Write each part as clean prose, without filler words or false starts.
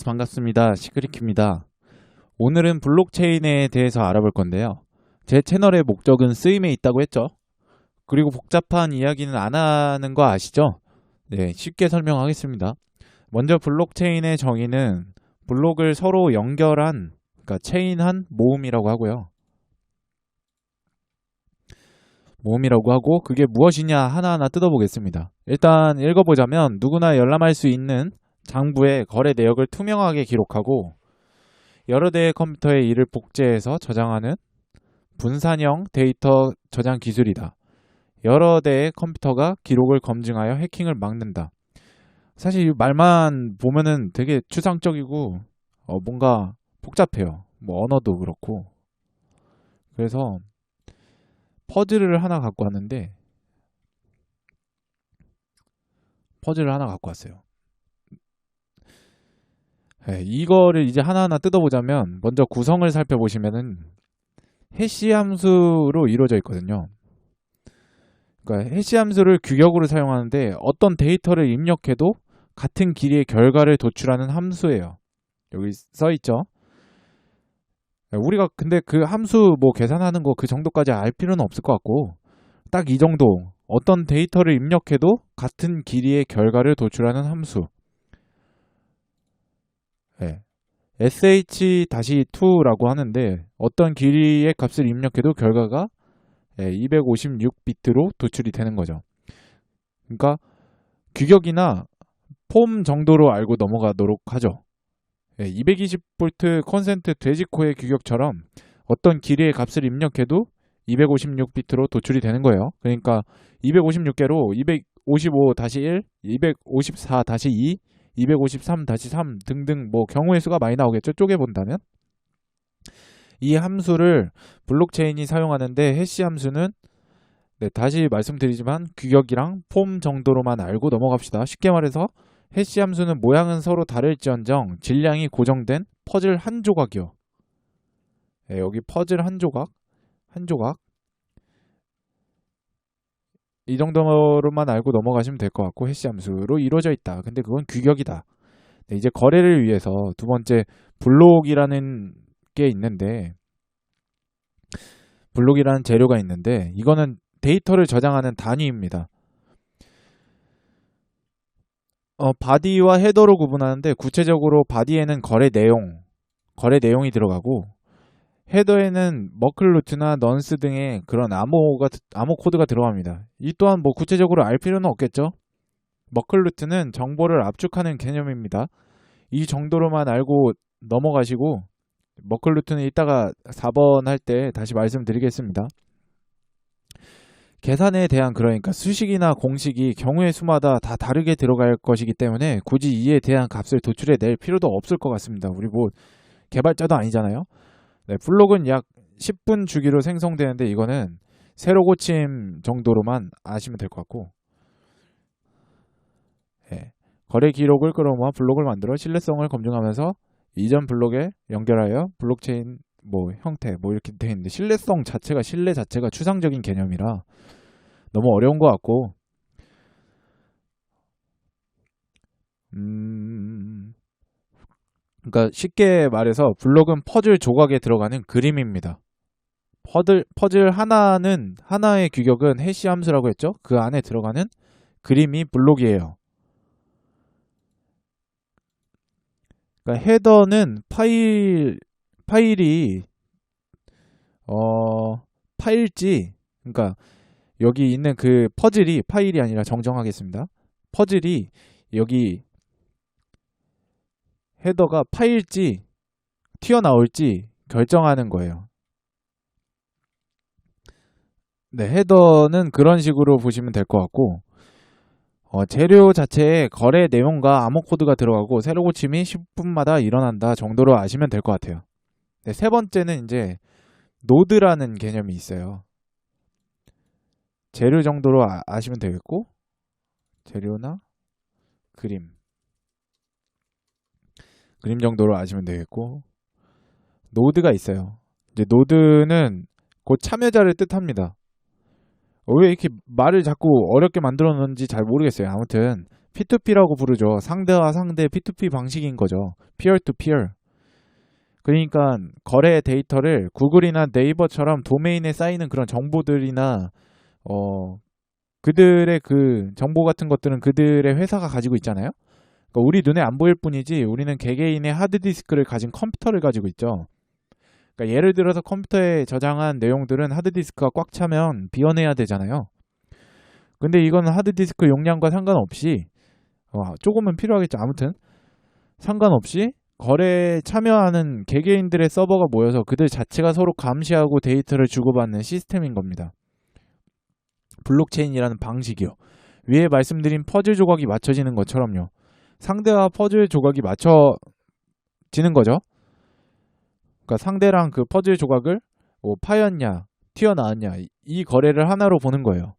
반갑습니다. 시크릿입니다. 오늘은 블록체인에 대해서 알아볼 건데요. 제 채널의 목적은 쓰임에 있다고 했죠. 그리고 복잡한 이야기는 안 하는 거 아시죠? 네, 쉽게 설명하겠습니다. 먼저 블록체인의 정의는 블록을 서로 연결한, 그러니까 체인한 모음이라고 하고요. 모음이라고 하고 그게 무엇이냐 하나하나 뜯어보겠습니다. 일단 읽어보자면 누구나 열람할 수 있는 장부의 거래 내역을 투명하게 기록하고 여러 대의 컴퓨터에 이를 복제해서 저장하는 분산형 데이터 저장 기술이다. 여러 대의 컴퓨터가 기록을 검증하여 해킹을 막는다. 사실 이 말만 보면은 되게 추상적이고 뭔가 복잡해요. 뭐 언어도 그렇고. 그래서 퍼즐을 하나 갖고 왔어요. 네, 이거를 이제 하나하나 뜯어보자면 먼저 구성을 살펴보시면은 해시 함수로 이루어져 있거든요. 그러니까 해시 함수를 규격으로 사용하는데 어떤 데이터를 입력해도 같은 길이의 결과를 도출하는 함수예요. 여기 써 있죠. 우리가 근데 그 함수 뭐 계산하는 거 그 정도까지 알 필요는 없을 것 같고 딱 이 정도 어떤 데이터를 입력해도 같은 길이의 결과를 도출하는 함수. 네. sh-2라고 하는데 어떤 길이의 값을 입력해도 결과가 256비트로 도출이 되는 거죠. 그러니까 규격이나 폼 정도로 알고 넘어가도록 하죠. 220V 콘센트 돼지코의 규격처럼 어떤 길이의 값을 입력해도 256비트로 도출이 되는 거예요. 그러니까 256개로 255-1, 254-2, 253-3 등등 뭐 경우의 수가 많이 나오겠죠. 쪼개본다면. 이 함수를 블록체인이 사용하는데 해시 함수는 다시 말씀드리지만 규격이랑 폼 정도로만 알고 넘어갑시다. 쉽게 말해서 해시 함수는 모양은 서로 다를지언정 질량이 고정된 퍼즐 한 조각이요. 여기 퍼즐 한 조각 이 정도로만 알고 넘어가시면 될 것 같고 해시 함수로 이루어져 있다. 근데 그건 규격이다. 이제 거래를 위해서 두 번째 블록이라는 게 있는데 블록이라는 재료가 있는데 이거는 데이터를 저장하는 단위입니다. 바디와 헤더로 구분하는데 구체적으로 바디에는 거래 내용이 들어가고 헤더에는 머클루트나 넌스 등의 그런 암호 코드가 들어갑니다. 이 또한 뭐 구체적으로 알 필요는 없겠죠. 머클루트는 정보를 압축하는 개념입니다. 이 정도로만 알고 넘어가시고 머클루트는 이따가 4번 할 때 다시 말씀드리겠습니다. 계산에 대한 그러니까 수식이나 공식이 경우의 수마다 다 다르게 들어갈 것이기 때문에 굳이 이에 대한 값을 도출해 낼 필요도 없을 것 같습니다. 우리 뭐 개발자도 아니잖아요. 네, 블록은 약 10분 주기로 생성되는데 이거는 새로 고침 정도로만 아시면 될 것 같고 거래 기록을 끌어모아 블록을 만들어 신뢰성을 검증하면서 이전 블록에 연결하여 블록체인 뭐 형태 뭐 이렇게 되어 있는데 신뢰 자체가 추상적인 개념이라 너무 어려운 것 같고 그러니까 쉽게 말해서 블록은 퍼즐 조각에 들어가는 그림입니다. 퍼즐 하나의 규격은 해시 함수라고 했죠. 그 안에 들어가는 그림이 블록이에요. 그러니까 헤더는 파일이 파일지 그러니까 여기 있는 그 퍼즐이 파일이 아니라 정정하겠습니다. 퍼즐이 여기 헤더가 파일지 튀어나올지 결정하는 거예요. 네, 헤더는 그런 식으로 보시면 될 것 같고 재료 자체에 거래 내용과 암호 코드가 들어가고 새로 고침이 10분마다 일어난다 정도로 아시면 될 것 같아요. 네, 세 번째는 이제 노드라는 개념이 있어요. 재료 정도로 아시면 되겠고 재료나 그림 정도로 아시면 되겠고 노드가 있어요. 이제 노드는 곧 참여자를 뜻합니다. 왜 이렇게 말을 자꾸 어렵게 만들어 놓는지 잘 모르겠어요. 아무튼 P2P라고 부르죠. 상대와 상대 P2P 방식인 거죠. Peer to peer. 그러니까 거래 데이터를 구글이나 네이버처럼 도메인에 쌓이는 그런 정보들이나 그들의 그 정보 같은 것들은 그들의 회사가 가지고 있잖아요. 그러니까 우리 눈에 안 보일 뿐이지 우리는 개개인의 하드디스크를 가진 컴퓨터를 가지고 있죠. 그러니까 예를 들어서 컴퓨터에 저장한 내용들은 하드디스크가 꽉 차면 비워내야 되잖아요. 근데 이건 하드디스크 용량과 상관없이 조금은 필요하겠죠. 아무튼 상관없이 거래에 참여하는 개개인들의 서버가 모여서 그들 자체가 서로 감시하고 데이터를 주고받는 시스템인 겁니다. 블록체인이라는 방식이요. 위에 말씀드린 퍼즐 조각이 맞춰지는 것처럼요. 상대와 퍼즐 조각이 맞춰지는 거죠. 그러니까 상대랑 그 퍼즐 조각을 뭐 파였냐, 튀어나왔냐 이 거래를 하나로 보는 거예요.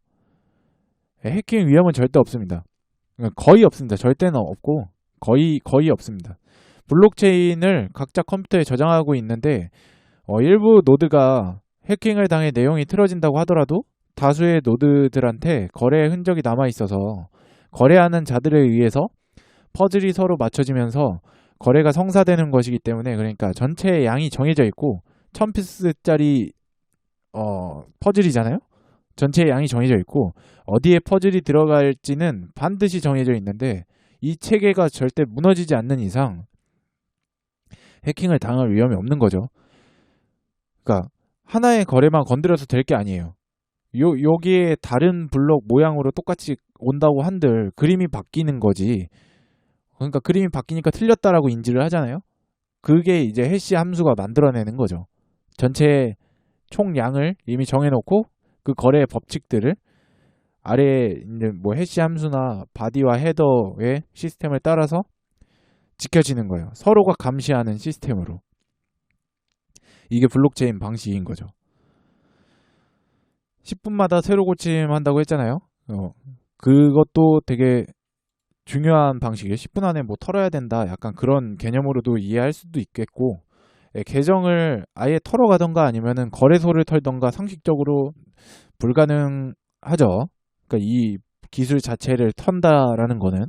해킹 위험은 절대 없습니다. 거의 없습니다. 절대는 없고 거의 없습니다. 블록체인을 각자 컴퓨터에 저장하고 있는데 일부 노드가 해킹을 당해 내용이 틀어진다고 하더라도 다수의 노드들한테 거래의 흔적이 남아있어서 거래하는 자들에 의해서 퍼즐이 서로 맞춰지면서 거래가 성사되는 것이기 때문에 그러니까 전체의 양이 정해져 있고 1000피스짜리 퍼즐이잖아요. 전체의 양이 정해져 있고 어디에 퍼즐이 들어갈지는 반드시 정해져 있는데 이 체계가 절대 무너지지 않는 이상 해킹을 당할 위험이 없는 거죠. 그러니까 하나의 거래만 건드려서 될 게 아니에요. 여기에 다른 블록 모양으로 똑같이 온다고 한들 그림이 바뀌는 거지. 그러니까 그림이 바뀌니까 틀렸다라고 인지를 하잖아요. 그게 이제 해시 함수가 만들어내는 거죠. 전체 총량을 이미 정해놓고 그 거래의 법칙들을 아래에 있는 뭐 해시 함수나 바디와 헤더의 시스템을 따라서 지켜지는 거예요. 서로가 감시하는 시스템으로. 이게 블록체인 방식인 거죠. 10분마다 새로 고침한다고 했잖아요. 그것도 되게 중요한 방식이에요. 10분 안에 뭐 털어야 된다. 약간 그런 개념으로도 이해할 수도 있겠고 계정을 아예 털어가던가 아니면은 거래소를 털던가 상식적으로 불가능하죠. 그러니까 이 기술 자체를 턴다라는 거는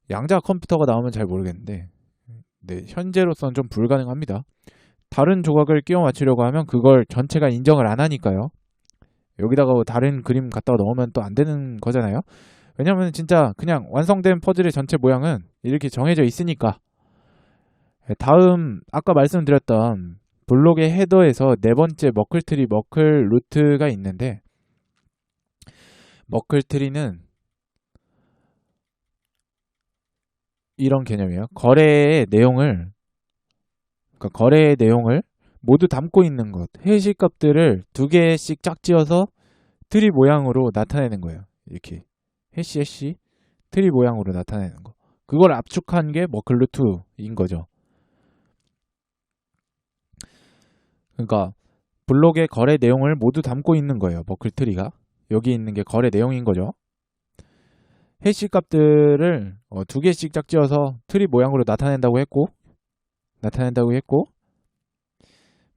양자 컴퓨터가 나오면 잘 모르겠는데 네, 현재로서는 좀 불가능합니다. 다른 조각을 끼워 맞추려고 하면 그걸 전체가 인정을 안 하니까요. 여기다가 다른 그림 갖다가 넣으면 또 안 되는 거잖아요. 왜냐면 진짜 그냥 완성된 퍼즐의 전체 모양은 이렇게 정해져 있으니까. 다음 아까 말씀드렸던 블록의 헤더에서 네 번째 머클트리, 머클루트가 있는데 머클트리는 이런 개념이에요. 거래의 내용을 모두 담고 있는 것. 해시 값들을 두 개씩 짝지어서 트리 모양으로 나타내는 거예요. 이렇게 해시 트리 모양으로 나타내는 거. 그걸 압축한 게 머클루트인 거죠. 그러니까 블록의 거래 내용을 모두 담고 있는 거예요. 머클트리가. 여기 있는 게 거래 내용인 거죠. 해시 값들을 두 개씩 짝지어서 트리 모양으로 나타낸다고 했고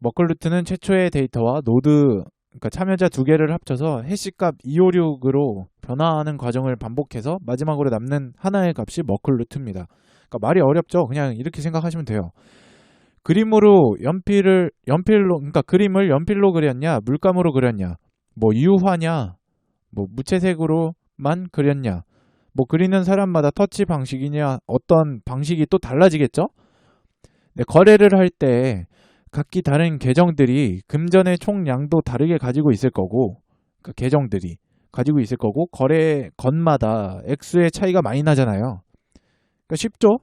머클루트는 최초의 데이터와 노드 그러니까 참여자 두 개를 합쳐서 해시값 256으로 변화하는 과정을 반복해서 마지막으로 남는 하나의 값이 머클루트입니다. 그러니까 말이 어렵죠. 그냥 이렇게 생각하시면 돼요. 그림으로 연필로 그러니까 그림을 연필로 그렸냐, 물감으로 그렸냐, 뭐 유화냐, 뭐 무채색으로만 그렸냐, 뭐 그리는 사람마다 터치 방식이냐 어떤 방식이 또 달라지겠죠. 네, 거래를 할 때 각기 다른 계정들이 금전의 총량도 다르게 가지고 있을 거고 그러니까 계정들이 가지고 있을 거고 거래 건마다 액수의 차이가 많이 나잖아요. 그러니까 쉽죠?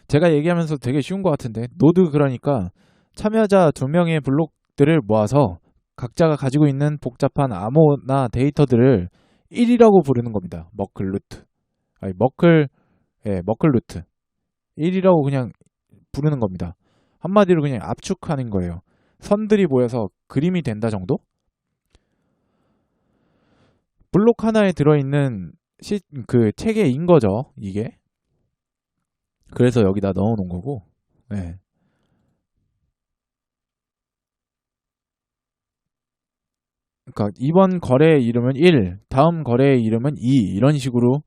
제가 얘기하면서 되게 쉬운 것 같은데 노드 그러니까 참여자 2명의 블록들을 모아서 각자가 가지고 있는 복잡한 암호나 데이터들을 1이라고 부르는 겁니다. 머클루트. 아니 머클루트. 1이라고 그냥 부르는 겁니다. 한마디로 그냥 압축하는 거예요. 선들이 모여서 그림이 된다 정도? 블록 하나에 들어있는 그 체계인 거죠, 이게. 그래서 여기다 넣어놓은 거고. 네. 그러니까 이번 거래의 이름은 1, 다음 거래의 이름은 2 이런 식으로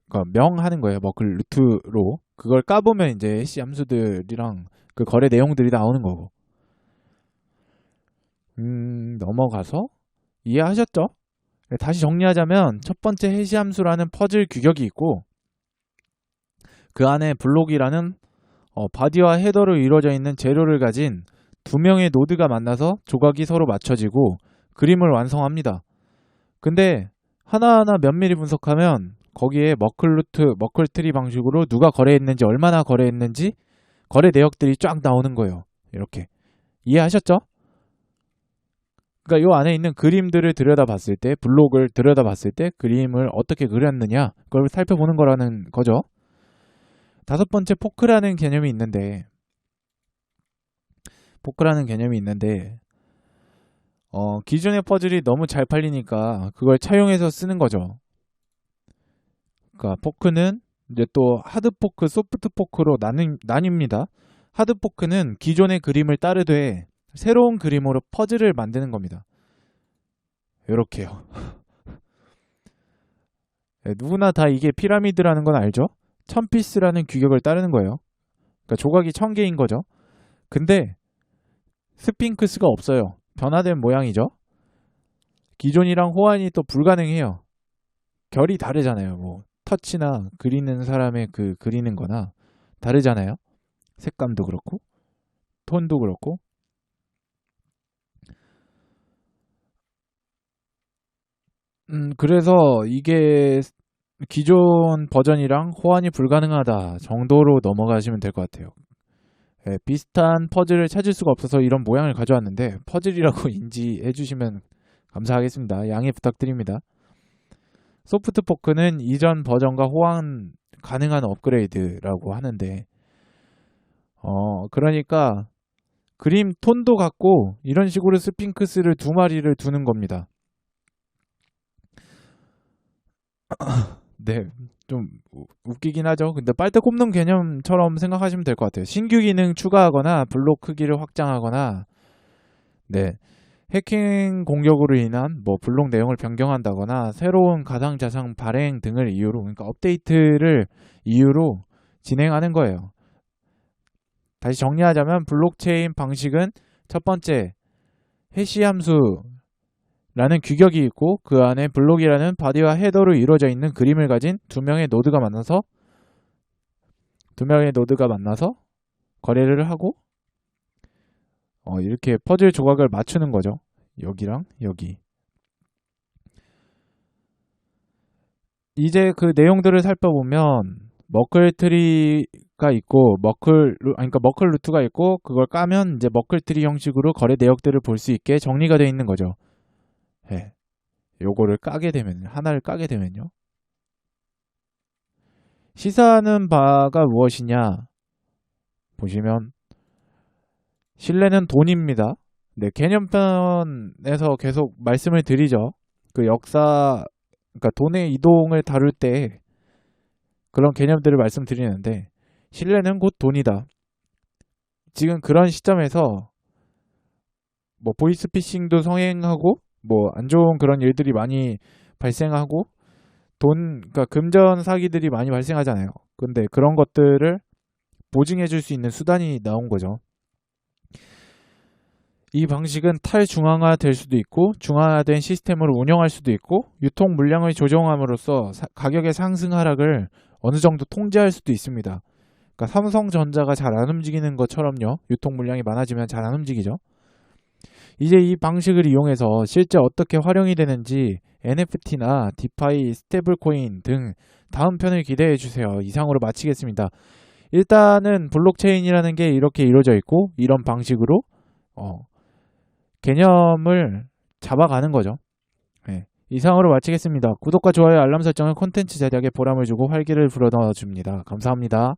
그러니까 명하는 거예요. 머클 루트로. 그걸 까보면 이제 해시 함수들이랑 그 거래 내용들이 나오는 거고. 넘어가서 이해하셨죠? 다시 정리하자면 첫 번째 해시 함수라는 퍼즐 규격이 있고 그 안에 블록이라는 바디와 헤더로 이루어져 있는 재료를 가진 두 명의 노드가 만나서 조각이 서로 맞춰지고 그림을 완성합니다. 근데 하나하나 면밀히 분석하면 거기에 머클루트, 머클트리 방식으로 누가 거래했는지 얼마나 거래했는지 거래 내역들이 쫙 나오는 거예요. 이렇게 이해하셨죠? 그러니까 이 안에 있는 그림들을 들여다봤을 때 블록을 들여다봤을 때 그림을 어떻게 그렸느냐 그걸 살펴보는 거라는 거죠. 다섯 번째 포크라는 개념이 있는데 기존의 퍼즐이 너무 잘 팔리니까 그걸 차용해서 쓰는 거죠. 그러니까 포크는 이제 또 하드 포크, 소프트 포크로 나뉩니다. 하드 포크는 기존의 그림을 따르되 새로운 그림으로 퍼즐을 만드는 겁니다. 이렇게요. 누구나 다 이게 피라미드라는 건 알죠? 1000피스라는 규격을 따르는 거예요. 그러니까 조각이 1000개인 거죠. 근데 스핑크스가 없어요. 변화된 모양이죠. 기존이랑 호환이 또 불가능해요. 결이 다르잖아요. 뭐 터치나 그리는 사람의 그 그리는 거나 다르잖아요. 색감도 그렇고 톤도 그렇고. 그래서 이게 기존 버전이랑 호환이 불가능하다 정도로 넘어가시면 될 것 같아요. 네, 비슷한 퍼즐을 찾을 수가 없어서 이런 모양을 가져왔는데 퍼즐이라고 인지해 주시면 감사하겠습니다. 양해 부탁드립니다. 소프트 포크는 이전 버전과 호환 가능한 업그레이드라고 하는데 그러니까 그림 톤도 같고 이런 식으로 스핑크스를 두 마리를 두는 겁니다. 네, 좀 웃기긴 하죠. 근데 빨대 꼽는 개념처럼 생각하시면 될 것 같아요. 신규 기능 추가하거나 블록 크기를 확장하거나 네, 해킹 공격으로 인한 뭐 블록 내용을 변경한다거나 새로운 가상자산 발행 등을 이유로 그러니까 업데이트를 이유로 진행하는 거예요. 다시 정리하자면 블록체인 방식은 첫 번째 해시 함수라는 규격이 있고 그 안에 블록이라는 바디와 헤더로 이루어져 있는 그림을 가진 두 명의 노드가 만나서 거래를 하고 이렇게 퍼즐 조각을 맞추는 거죠. 여기랑 여기. 이제 그 내용들을 살펴보면 머클트리가 있고 그러니까 머클 루트가 있고 그걸 까면 이제 머클트리 형식으로 거래 내역들을 볼 수 있게 정리가 되어 있는 거죠. 예. 요거를 하나를 까게 되면요. 시사하는 바가 무엇이냐? 보시면 신뢰는 돈입니다. 네, 개념편에서 계속 말씀을 드리죠. 그 그러니까 돈의 이동을 다룰 때 그런 개념들을 말씀드리는데 신뢰는 곧 돈이다. 지금 그런 시점에서 뭐 보이스피싱도 성행하고 뭐 안 좋은 그런 일들이 많이 발생하고 그러니까 금전 사기들이 많이 발생하잖아요. 근데 그런 것들을 보증해 줄 수 있는 수단이 나온 거죠. 이 방식은 탈중앙화 될 수도 있고 중앙화된 시스템으로 운영할 수도 있고 유통 물량을 조정함으로써 가격의 상승 하락을 어느 정도 통제할 수도 있습니다. 그러니까 삼성전자가 잘 안 움직이는 것처럼요. 유통 물량이 많아지면 잘 안 움직이죠. 이제 이 방식을 이용해서 실제 어떻게 활용이 되는지 NFT나 디파이, 스테이블코인 등 다음 편을 기대해 주세요. 이상으로 마치겠습니다. 일단은 블록체인이라는 게 이렇게 이루어져 있고 이런 방식으로 개념을 잡아가는 거죠. 네. 이상으로 마치겠습니다. 구독과 좋아요, 알람 설정은 콘텐츠 제작에 보람을 주고 활기를 불어넣어 줍니다. 감사합니다.